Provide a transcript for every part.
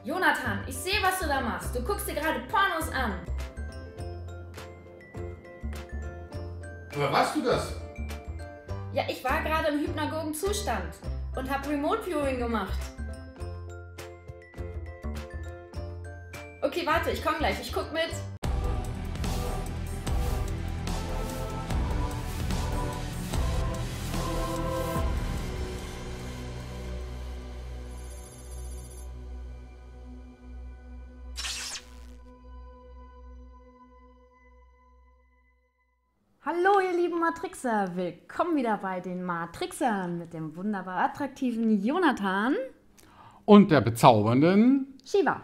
Jonathan, ich sehe, was du da machst. Du guckst dir gerade Pornos an. Woher weißt du das? Ja, ich war gerade im hypnagogen Zustand und habe Remote Viewing gemacht. Okay, warte, ich komme gleich. Ich guck mit. Hallo ihr lieben Matrixer, willkommen wieder bei den Matrixern mit dem wunderbar attraktiven Jonathan Und der bezaubernden Shiva.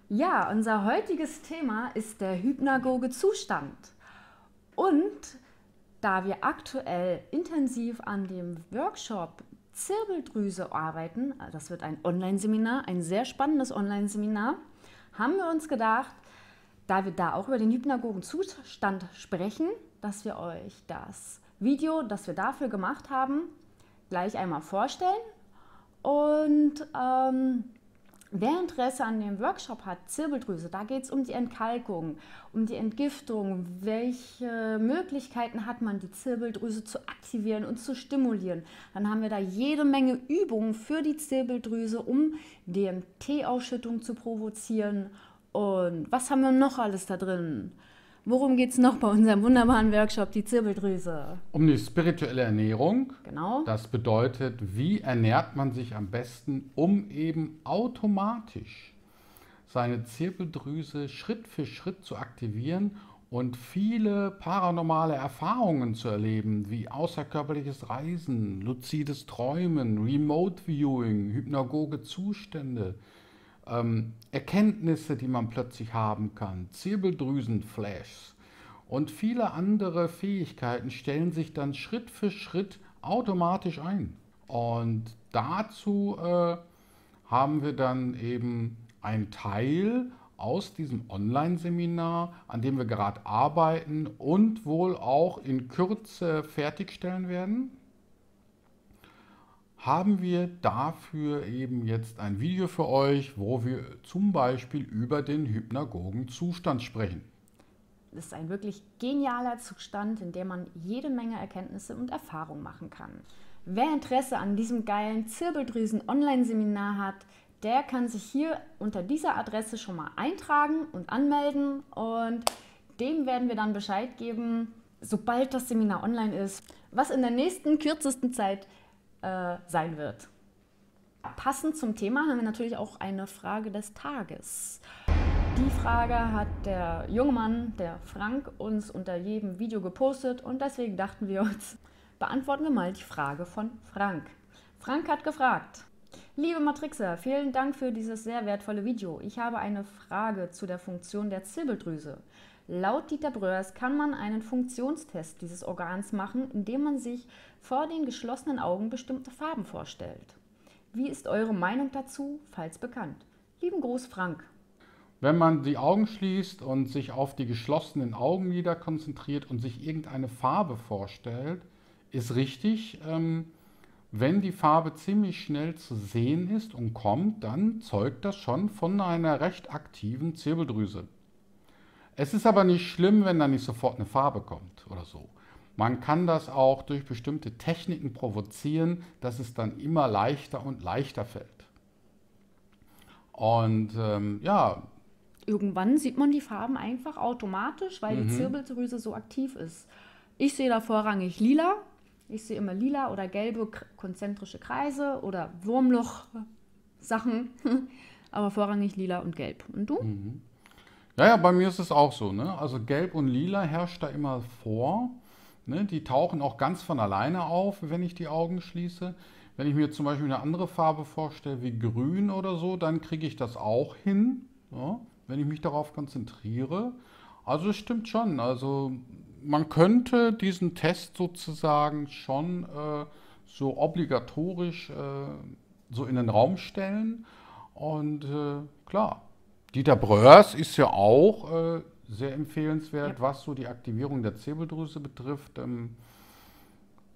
Ja, unser heutiges Thema ist der hypnagoge Zustand. Und da wir aktuell intensiv an dem Workshop Zirbeldrüse arbeiten, das wird ein Online-Seminar, ein sehr spannendes Online-Seminar, haben wir uns gedacht, da wir da auch über den hypnagogen Zustand sprechen, dass wir euch das Video, das wir dafür gemacht haben, gleich einmal vorstellen. Und wer Interesse an dem Workshop hat, Zirbeldrüse, da geht es um die Entkalkung, um die Entgiftung, welche Möglichkeiten hat man, die Zirbeldrüse zu aktivieren und zu stimulieren. Dann haben wir da jede Menge Übungen für die Zirbeldrüse, um DMT-Ausschüttung zu provozieren. Und was haben wir noch alles da drin? Worum geht es noch bei unserem wunderbaren Workshop, die Zirbeldrüse? um die spirituelle Ernährung. Genau. Das bedeutet, wie ernährt man sich am besten, um eben automatisch seine Zirbeldrüse Schritt für Schritt zu aktivieren und viele paranormale Erfahrungen zu erleben, wie außerkörperliches Reisen, luzides Träumen, Remote Viewing, hypnagoge Zustände, Erkenntnisse, die man plötzlich haben kann, Zirbeldrüsenflashs und viele andere Fähigkeiten stellen sich dann Schritt für Schritt automatisch ein. Und dazu haben wir dann eben einen Teil aus diesem Online-Seminar, an dem wir gerade arbeiten und wohl auch in Kürze fertigstellen werden, haben wir dafür eben jetzt ein Video für euch, wo wir zum Beispiel über den hypnagogen Zustand sprechen. Das ist ein wirklich genialer Zustand, in dem man jede Menge Erkenntnisse und Erfahrungen machen kann. Wer Interesse an diesem geilen Zirbeldrüsen-Online-Seminar hat, der kann sich hier unter dieser Adresse schon mal eintragen und anmelden und dem werden wir dann Bescheid geben, sobald das Seminar online ist, was in der nächsten kürzesten Zeit sein wird. Passend zum Thema haben wir natürlich auch eine Frage des Tages. Die Frage hat der junge Mann, der Frank, uns unter jedem Video gepostet und deswegen dachten wir uns, beantworten wir mal die Frage von Frank. Frank hat gefragt: Liebe Matrixer, vielen Dank für dieses sehr wertvolle Video. Ich habe eine Frage zu der Funktion der Zirbeldrüse. Laut Dieter Bröers kann man einen Funktionstest dieses Organs machen, indem man sich vor den geschlossenen Augen bestimmte Farben vorstellt. Wie ist eure Meinung dazu, falls bekannt? Lieben Gruß, Frank. Wenn man die Augen schließt und sich auf die geschlossenen Augenlider konzentriert und sich irgendeine Farbe vorstellt, ist richtig. Wenn die Farbe ziemlich schnell zu sehen ist und kommt, dann zeugt das schon von einer recht aktiven Zirbeldrüse. Es ist aber nicht schlimm, wenn da nicht sofort eine Farbe kommt oder so. Man kann das auch durch bestimmte Techniken provozieren, dass es dann immer leichter und leichter fällt. Und ja. Irgendwann sieht man die Farben einfach automatisch, weil die Zirbeldrüse so aktiv ist. Ich sehe da vorrangig lila. Ich sehe immer lila oder gelbe konzentrische Kreise oder Wurmloch-Sachen. Aber vorrangig lila und gelb. Und du? Ja, bei mir ist es auch so, ne? Also gelb und lila herrscht da immer vor. Ne? Die tauchen auch ganz von alleine auf, wenn ich die Augen schließe. Wenn ich mir zum Beispiel eine andere Farbe vorstelle, wie grün oder so, dann kriege ich das auch hin, ja? Wenn ich mich darauf konzentriere. Also es stimmt schon. Also man könnte diesen Test sozusagen schon so obligatorisch so in den Raum stellen. Und klar. Dieter Bröers ist ja auch sehr empfehlenswert, was so die Aktivierung der Zirbeldrüse betrifft.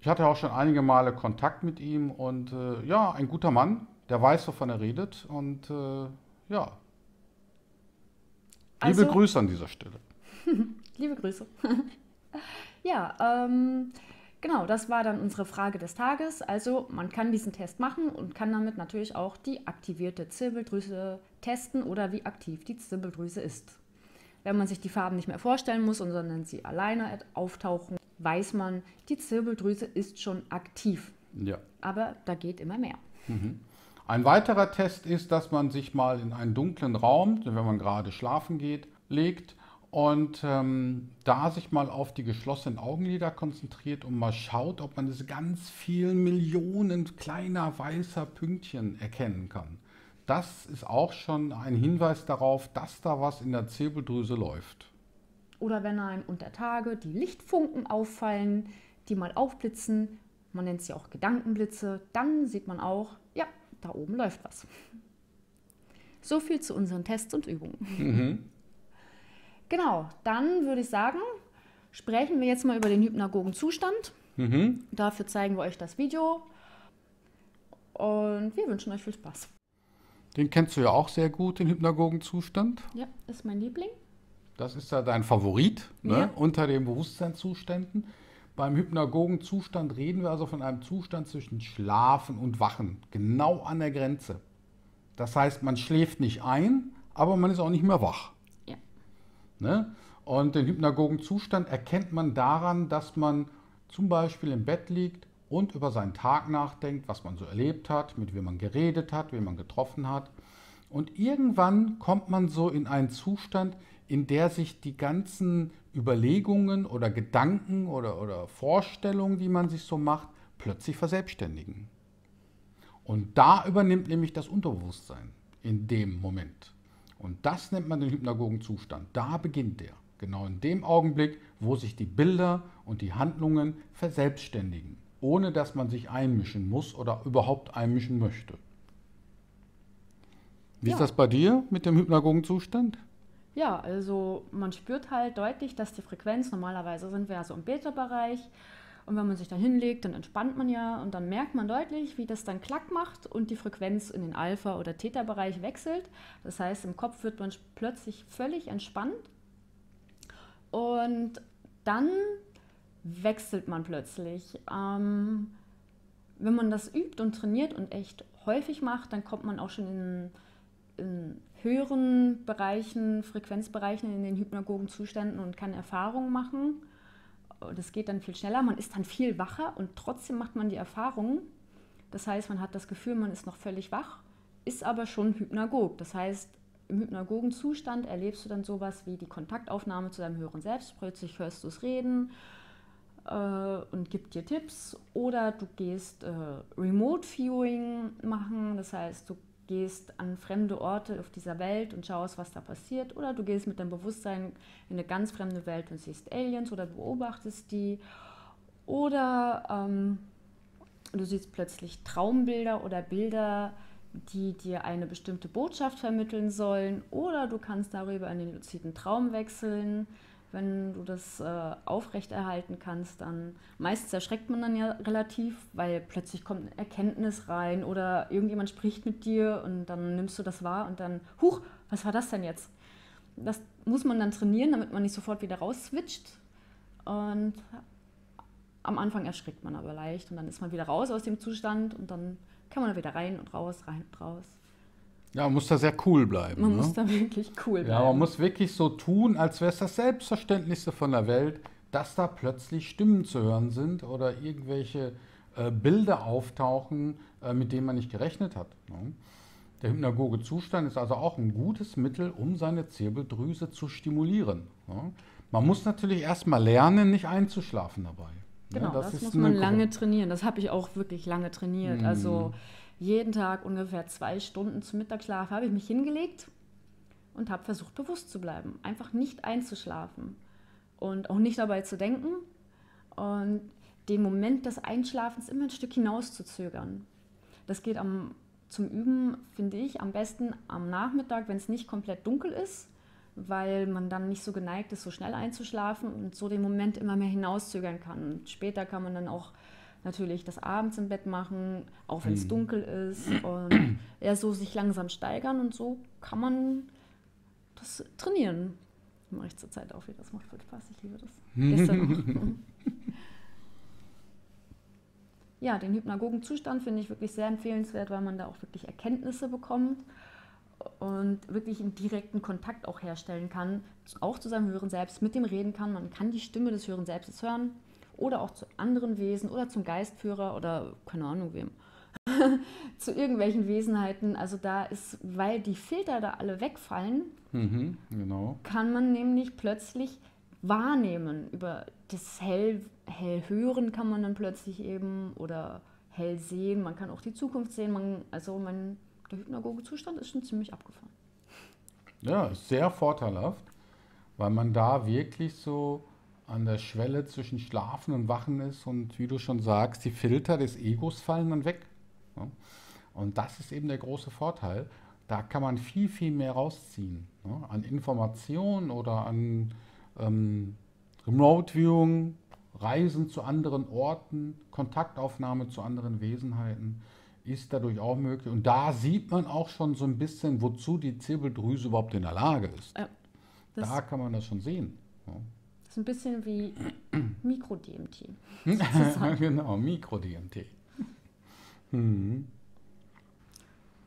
Ich hatte auch schon einige Male Kontakt mit ihm und ja, ein guter Mann, der weiß, wovon er redet und ja. Also, Liebe Grüße an dieser Stelle. liebe Grüße. Ja, genau, das war dann unsere Frage des Tages. Also man kann diesen Test machen und kann damit natürlich auch die aktivierte Zirbeldrüse testen oder wie aktiv die Zirbeldrüse ist. Wenn man sich die Farben nicht mehr vorstellen muss, sondern sie alleine auftauchen, weiß man, die Zirbeldrüse ist schon aktiv. Ja. Aber da geht immer mehr. Ein weiterer Test ist, dass man sich mal in einen dunklen Raum, wenn man gerade schlafen geht, legt und da sich mal auf die geschlossenen Augenlider konzentriert und mal schaut, ob man diese ganz vielen Millionen kleiner weißer Pünktchen erkennen kann. Das ist auch schon ein Hinweis darauf, dass da was in der Zirbeldrüse läuft. Oder wenn einem unter Tage die Lichtfunken auffallen, die mal aufblitzen, man nennt sie auch Gedankenblitze, dann sieht man auch, ja, da oben läuft was. So viel zu unseren Tests und Übungen. Genau, dann würde ich sagen, sprechen wir jetzt mal über den hypnagogen Zustand. Dafür zeigen wir euch das Video und wir wünschen euch viel Spaß. Den kennst du ja auch sehr gut, den hypnagogen Zustand. Ja, ist mein Liebling. Das ist ja dein Favorit, ne? Ja. Unter den Bewusstseinszuständen. Beim hypnagogen Zustand reden wir also von einem Zustand zwischen Schlafen und Wachen, genau an der Grenze. Das heißt, man schläft nicht ein, aber man ist auch nicht mehr wach. Ja. Ne? Und den hypnagogen Zustand erkennt man daran, dass man zum Beispiel im Bett liegt und über seinen Tag nachdenkt, was man so erlebt hat, mit wem man geredet hat, wen man getroffen hat. Und irgendwann kommt man so in einen Zustand, in der sich die ganzen Überlegungen oder Gedanken oder Vorstellungen, die man sich so macht, plötzlich verselbstständigen. Und da übernimmt nämlich das Unterbewusstsein in dem Moment. Und das nennt man den hypnagogen Zustand. Da beginnt der. Genau in dem Augenblick, wo sich die Bilder und die Handlungen verselbstständigen, ohne dass man sich einmischen muss oder überhaupt einmischen möchte. Wie ist das bei dir mit dem hypnagogen Zustand? Ja, also man spürt halt deutlich, dass die Frequenz, normalerweise sind wir ja so im Beta-Bereich, und wenn man sich dann hinlegt, dann entspannt man ja und dann merkt man deutlich, wie das dann Klack macht und die Frequenz in den Alpha- oder Theta-Bereich wechselt. Das heißt, im Kopf wird man plötzlich völlig entspannt und dann wechselt man plötzlich. Wenn man das übt und trainiert und echt häufig macht, dann kommt man auch schon in höheren Bereichen, Frequenzbereichen in den hypnagogen Zuständen und kann Erfahrungen machen. Das geht dann viel schneller, man ist dann viel wacher und trotzdem macht man die Erfahrungen. Das heißt, man hat das Gefühl, man ist noch völlig wach, ist aber schon hypnagog. Das heißt, im hypnagogen Zustand erlebst du dann sowas wie die Kontaktaufnahme zu deinem höheren Selbst. Plötzlich hörst du es reden und gibt dir Tipps. Oder du gehst Remote Viewing machen, das heißt, du gehst an fremde Orte auf dieser Welt und schaust, was da passiert. Oder du gehst mit deinem Bewusstsein in eine ganz fremde Welt und siehst Aliens oder beobachtest die. Oder du siehst plötzlich Traumbilder oder Bilder, die dir eine bestimmte Botschaft vermitteln sollen. Oder du kannst darüber in den luziden Traum wechseln. Wenn du das aufrechterhalten kannst, dann meistens erschreckt man dann ja relativ, weil plötzlich kommt eine Erkenntnis rein oder irgendjemand spricht mit dir und dann nimmst du das wahr und dann, huch, was war das denn jetzt? Das muss man dann trainieren, damit man nicht sofort wieder rausswitcht. Und am Anfang erschrickt man aber leicht und dann ist man wieder raus aus dem Zustand und dann kann man wieder rein und raus, rein und raus. Ja, man muss da sehr cool bleiben. Man ne? muss da wirklich cool bleiben. Ja, man muss wirklich so tun, als wäre es das Selbstverständlichste von der Welt, dass da plötzlich Stimmen zu hören sind oder irgendwelche Bilder auftauchen, mit denen man nicht gerechnet hat. Ne? Der hypnagoge Zustand ist also auch ein gutes Mittel, um seine Zirbeldrüse zu stimulieren. Ne? Man muss natürlich erstmal lernen, nicht einzuschlafen dabei. Ne? Genau, das muss man lange trainieren. Das habe ich auch wirklich lange trainiert. Also jeden Tag ungefähr 2 Stunden zum Mittagsschlaf habe ich mich hingelegt und habe versucht, bewusst zu bleiben. Einfach nicht einzuschlafen und auch nicht dabei zu denken und den Moment des Einschlafens immer ein Stück hinauszuzögern. Das geht zum Üben, finde ich, am besten am Nachmittag, wenn es nicht komplett dunkel ist, weil man dann nicht so geneigt ist, so schnell einzuschlafen und so den Moment immer mehr hinauszögern kann. Und später kann man dann auch natürlich das abends im Bett machen, auch wenn es dunkel ist und ja, so sich langsam steigern und so kann man das trainieren. Mache ich zurzeit auch wieder, das macht voll Spaß, ich liebe das. Gestern auch. Ja, den Hypnagogenzustand finde ich wirklich sehr empfehlenswert, weil man da auch wirklich Erkenntnisse bekommt und wirklich einen direkten Kontakt auch herstellen kann, auch zu seinem höheren Selbst, mit dem reden kann. Man kann die Stimme des höheren Selbstes hören oder auch zu anderen Wesen oder zum Geistführer oder keine Ahnung wem, zu irgendwelchen Wesenheiten. Also da ist, weil die Filter da alle wegfallen, Genau. kann man nämlich plötzlich wahrnehmen. Über das Hellhören kann man dann plötzlich eben oder hell sehen. Man kann auch die Zukunft sehen. Der hypnagoge Zustand ist schon ziemlich abgefahren. Ja, ist sehr vorteilhaft, weil man da wirklich so an der Schwelle zwischen Schlafen und Wachen ist und wie du schon sagst, die Filter des Egos fallen dann weg. Ja? Und das ist eben der große Vorteil. Da kann man viel, viel mehr rausziehen. Ne? An Informationen oder an Remote Viewing, Reisen zu anderen Orten, Kontaktaufnahme zu anderen Wesenheiten ist dadurch auch möglich. Und da sieht man auch schon so ein bisschen, wozu die Zirbeldrüse überhaupt in der Lage ist. Das Da kann man das schon sehen. Ja. ist ein bisschen wie Mikro-DMT. Genau, Mikro-DMT. Mhm.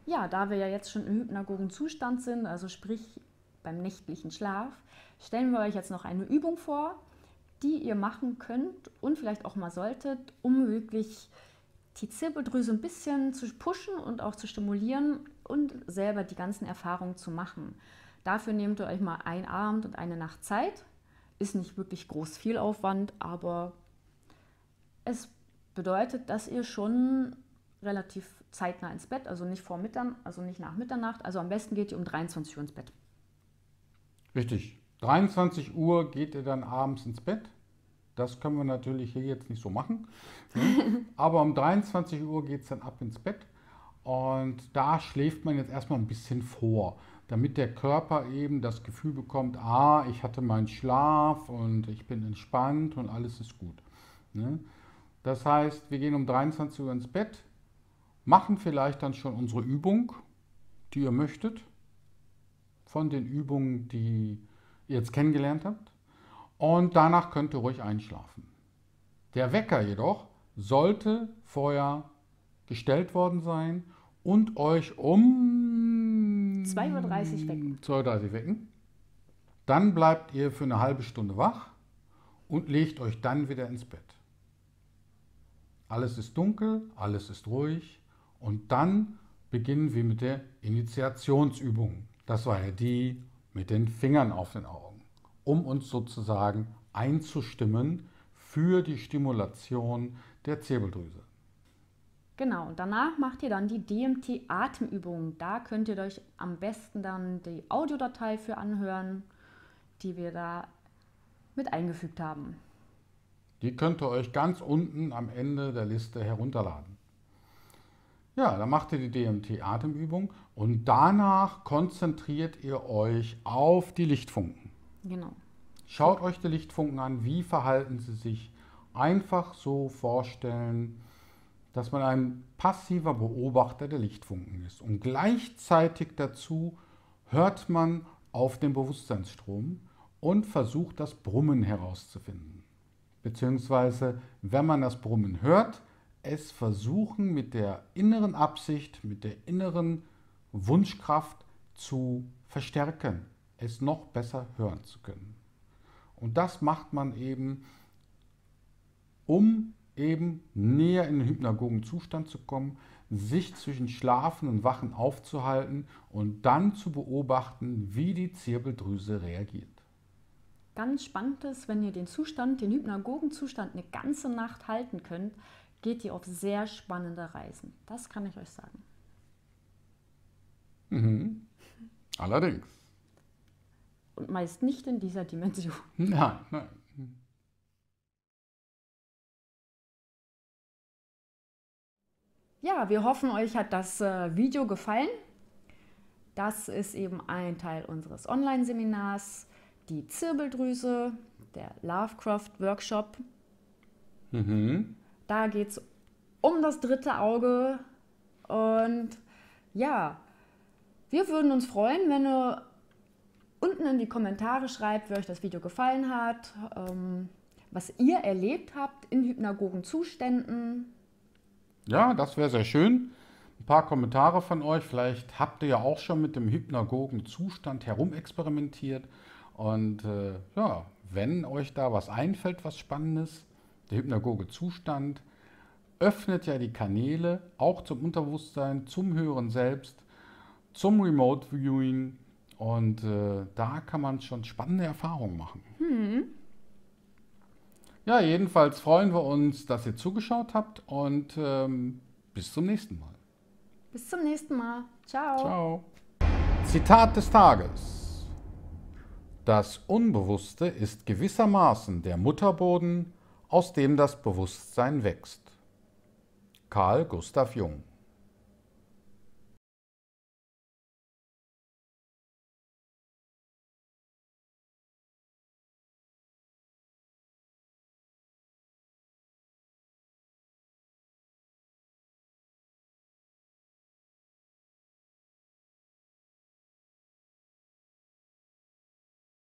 Ja, da wir ja jetzt schon im hypnagogen Zustand sind, also sprich beim nächtlichen Schlaf, stellen wir euch jetzt noch eine Übung vor, die ihr machen könnt und vielleicht auch mal solltet, um wirklich die Zirbeldrüse ein bisschen zu pushen und auch zu stimulieren und selber die ganzen Erfahrungen zu machen. Dafür nehmt ihr euch mal einen Abend und eine Nacht Zeit. Ist nicht wirklich groß viel Aufwand, aber es bedeutet, dass ihr schon relativ zeitnah ins Bett, also nicht vor Mitternacht, also nicht nach Mitternacht, also am besten geht ihr um 23 Uhr ins Bett. Richtig. 23 Uhr geht ihr dann abends ins Bett. Das können wir natürlich hier jetzt nicht so machen. Ne? Aber um 23 Uhr geht es dann ab ins Bett. Und da schläft man jetzt erstmal ein bisschen vor, damit der Körper eben das Gefühl bekommt, ich hatte meinen Schlaf und ich bin entspannt und alles ist gut. Ne? Das heißt, wir gehen um 23 Uhr ins Bett, machen vielleicht dann schon unsere Übung, die ihr möchtet, von den Übungen, die ihr jetzt kennengelernt habt. Und danach könnt ihr ruhig einschlafen. Der Wecker jedoch sollte vorher gestellt worden sein und euch um 2:30 Uhr wecken. 2:30 Uhr wecken. Dann bleibt ihr für eine halbe Stunde wach und legt euch dann wieder ins Bett. Alles ist dunkel, alles ist ruhig und dann beginnen wir mit der Initiationsübung. Das war ja die mit den Fingern auf den Augen, um uns sozusagen einzustimmen für die Stimulation der Zirbeldrüse. Genau, und danach macht ihr dann die DMT-Atemübung. Da könnt ihr euch am besten dann die Audiodatei für anhören, die wir da mit eingefügt haben. Die könnt ihr euch ganz unten am Ende der Liste herunterladen. Ja, dann macht ihr die DMT-Atemübung und danach konzentriert ihr euch auf die Lichtfunken. Genau. Schaut euch die Lichtfunken an, wie verhalten sie sich. Einfach so vorstellen, dass man ein passiver Beobachter der Lichtfunken ist. Und gleichzeitig dazu hört man auf den Bewusstseinsstrom und versucht das Brummen herauszufinden. Beziehungsweise, wenn man das Brummen hört, es versuchen mit der inneren Absicht, mit der inneren Wunschkraft zu verstärken, es noch besser hören zu können. Und das macht man eben, um eben näher in den hypnagogen Zustand zu kommen, sich zwischen Schlafen und Wachen aufzuhalten und dann zu beobachten, wie die Zirbeldrüse reagiert. Ganz spannend ist, wenn ihr den hypnagogen Zustand eine ganze Nacht halten könnt, geht ihr auf sehr spannende Reisen. Das kann ich euch sagen. Mhm. Allerdings. Und meist nicht in dieser Dimension. Nein, nein. Ja, wir hoffen, euch hat das Video gefallen. Das ist eben ein Teil unseres Online-Seminars, die Zirbeldrüse, der Lovecraft-Workshop. Mhm. Da geht es um das dritte Auge. Und ja, wir würden uns freuen, wenn ihr unten in die Kommentare schreibt, wie euch das Video gefallen hat, was ihr erlebt habt in hypnagogen Zuständen. Ja, das wäre sehr schön. Ein paar Kommentare von euch. Vielleicht habt ihr ja auch schon mit dem hypnagogen Zustand herumexperimentiert. Und ja, wenn euch da was einfällt, was Spannendes, der hypnagoge Zustand öffnet ja die Kanäle auch zum Unterbewusstsein, zum Hören selbst, zum Remote Viewing. Und da kann man schon spannende Erfahrungen machen. Ja, jedenfalls freuen wir uns, dass ihr zugeschaut habt und bis zum nächsten Mal. Bis zum nächsten Mal. Ciao. Ciao. Zitat des Tages. Das Unbewusste ist gewissermaßen der Mutterboden, aus dem das Bewusstsein wächst. Carl Gustav Jung.